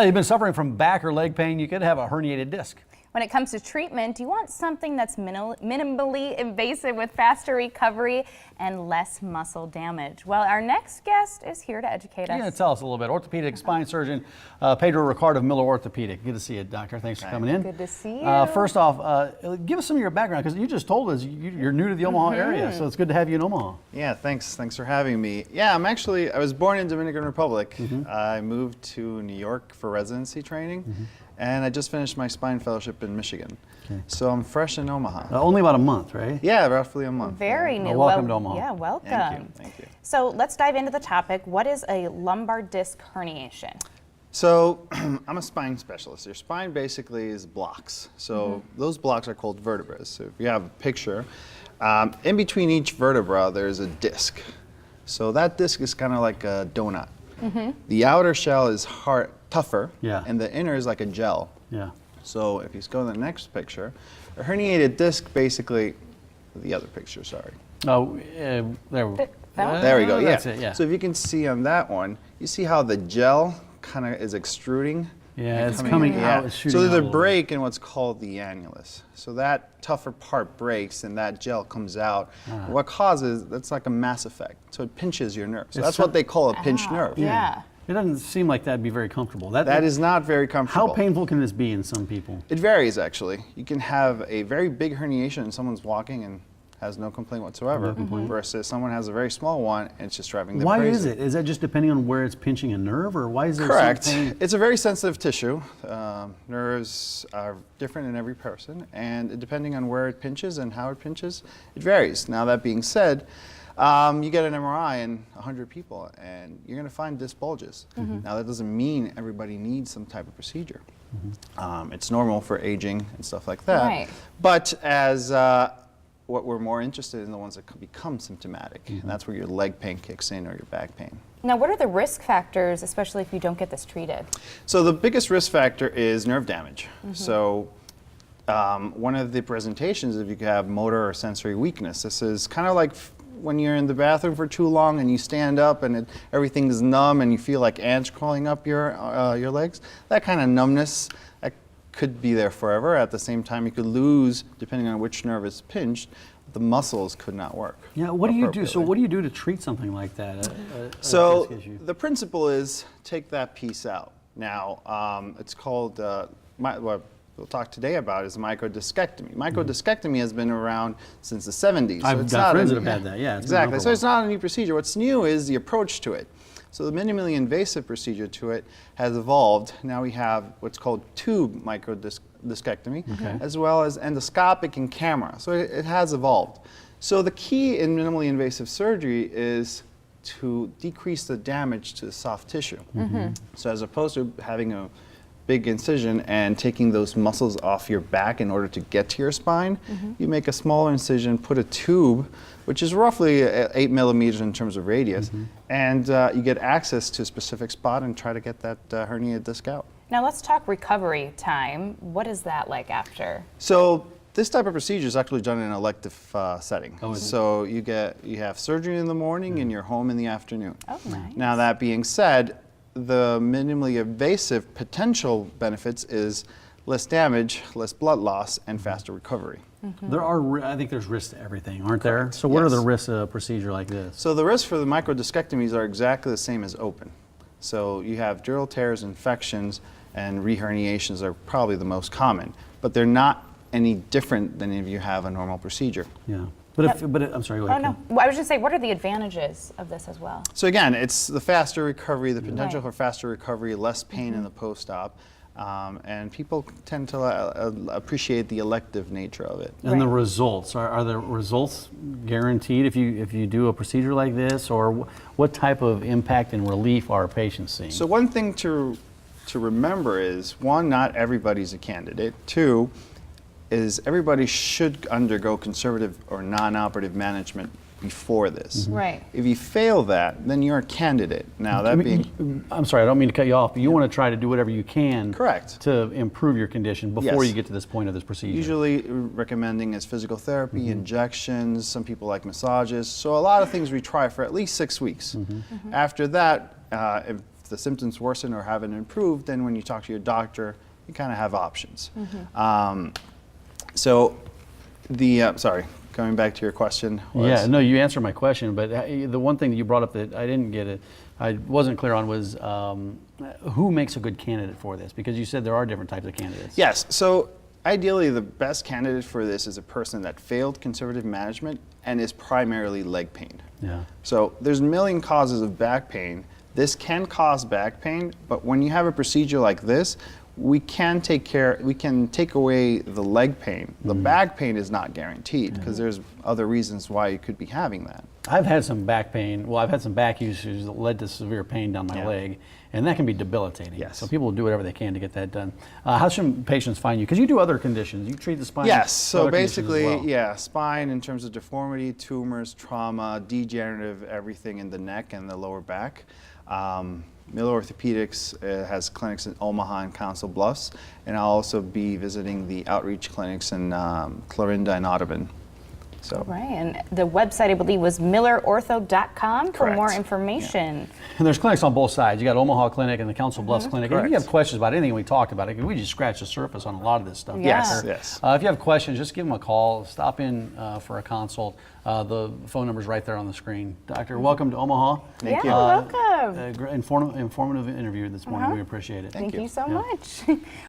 You've been suffering from back or leg pain, you could have a herniated disc. When it comes to treatment, you want something that's minimally invasive with faster recovery and less muscle damage. Well, our next guest is here to educate us. Yeah, tell us a little bit. Orthopedic spine surgeon Pedro Ricart of Miller Orthopedic. Good to see you, doctor. Thanks for coming in. Good to see you. First off, give us some of your background, because you just told us you're new to the Omaha area, so it's good to have you in Omaha. Yeah, thanks for having me. Yeah, I was born in Dominican Republic. I moved to New York for residency training. And I just finished my spine fellowship in Michigan. Okay. So I'm fresh in Omaha. Only about a month, right? Yeah, roughly a month. Very new. Well, welcome to Omaha. Yeah, welcome. Thank you. So let's dive into the topic. What is a lumbar disc herniation? So I'm a spine specialist. Your spine basically is blocks. So those blocks are called vertebrae. So if you have a picture, in between each vertebra there's a disc. So that disc is kind of like a donut. The outer shell is tougher, and the inner is like a gel. Yeah. So if you go to the next picture, a herniated disc basically, the other picture, sorry. Oh, there we go. There we go, yeah. That's it, yeah. So if you can see on that one, you see how the gel kind of is extruding? Yeah, it's coming out. It's shooting so there's out a break in what's called the annulus. So that tougher part breaks and that gel comes out. What causes, that's like a mass effect. So it pinches your nerve. So that's what they call a pinched nerve. Yeah. It doesn't seem like that'd be very comfortable. That is not very comfortable. How painful can this be in some people? It varies, actually. You can have a very big herniation and someone's walking and has no complaint whatsoever, versus someone has a very small one and it's just driving them crazy. Why is it? Is that just depending on where it's pinching a nerve, or why is there Correct. some pain? It's a very sensitive tissue. Nerves are different in every person, and depending on where it pinches and how it pinches, it varies. Now, that being said, you get an MRI in 100 people and you're going to find disc bulges. Now, that doesn't mean everybody needs some type of procedure. It's normal for aging and stuff like that. Right. But as what we're more interested in, the ones that become symptomatic, and that's where your leg pain kicks in or your back pain. Now, what are the risk factors, especially if you don't get this treated? So the biggest risk factor is nerve damage. So one of the presentations, if you have motor or sensory weakness, this is kind of like when you're in the bathroom for too long and you stand up and everything is numb and you feel like ants crawling up your legs. That kind of numbness could be there forever. At the same time, you could lose, depending on which nerve is pinched, the muscles could not work. Yeah, what do you do? So what do you do to treat something like that? So the principle is take that piece out. Now, it's called, what we'll talk today about is microdiscectomy. Microdiscectomy has been around since the 70s. I've got friends that have had that, yeah. Exactly, so it's not a new procedure. What's new is the approach to it. So the minimally invasive procedure to it has evolved. Now we have what's called tube microdiscectomy, as well as endoscopic and camera. So it has evolved. So the key in minimally invasive surgery is to decrease the damage to the soft tissue. So as opposed to having a big incision and taking those muscles off your back in order to get to your spine, you make a smaller incision, put a tube, which is roughly 8 millimeters in terms of radius, and you get access to a specific spot and try to get that herniated disc out. Now, let's talk recovery time. What is that like after? So this type of procedure is actually done in an elective setting. Oh, so you have surgery in the morning and you're home in the afternoon. Oh, nice. Now, that being said, the minimally invasive potential benefits is less damage, less blood loss, and faster recovery. I think there's risks to everything, aren't there? So what are the risks of a procedure like this? So the risks for the microdiscectomies are exactly the same as open. So you have dural tears, infections, and reherniations are probably the most common, but they're not any different than if you have a normal procedure. Yeah. But I'm sorry, go ahead. Oh, no. Well, I was just saying, what are the advantages of this as well? So again, it's the faster recovery, the potential for faster recovery, less pain in the post-op, and people tend to appreciate the elective nature of it. And the results, are the results guaranteed if you do a procedure like this, or what type of impact and relief are patients seeing? So one thing to remember is, one, not everybody's a candidate. Two, is everybody should undergo conservative or non-operative management before this. Right. If you fail that, then you're a candidate. Now that being... I'm sorry, I don't mean to cut you off, but you want to try to do whatever you can Correct. to improve your condition before you get to this point of this procedure. Usually recommending is physical therapy, injections, some people like massages. So a lot of things we try for at least 6 weeks. After that, if the symptoms worsen or haven't improved, then when you talk to your doctor, you kind of have options. So sorry, going back to your question was, Yeah, no, you answered my question, but the one thing that you brought up that I didn't get it, I wasn't clear on was who makes a good candidate for this? Because you said there are different types of candidates. Yes, so ideally the best candidate for this is a person that failed conservative management and is primarily leg pain. Yeah. So there's a million causes of back pain. This can cause back pain, but when you have a procedure like this, we can take away the leg pain. The back pain is not guaranteed because there's other reasons why you could be having that. I've had some back pain. Well, I've had some back issues that led to severe pain down my leg, and that can be debilitating. Yes. So people will do whatever they can to get that done. How should patients find you? Because you do other conditions. You treat the spine. Yes, so other conditions as basically, well. yeah, spine in terms of deformity, tumors, trauma, degenerative, everything in the neck and the lower back. Miller Orthopedics has clinics in Omaha and Council Bluffs, and I'll also be visiting the outreach clinics in Clarinda and Audubon. So. Right, and the website, I believe, was millerortho.com for Correct. more information. And there's clinics on both sides. You got Omaha Clinic and the Council Bluffs Clinic. And if you Correct. have questions about anything we talked about, we just scratched the surface on a lot of this stuff. Yes, Doctor. yes. If you have questions, just give them a call. Stop in for a consult. The phone number's right there on the screen. Doctor, welcome to Omaha. Thank you. Welcome. Informative interview this morning. We appreciate it. Thank you so Yeah. much.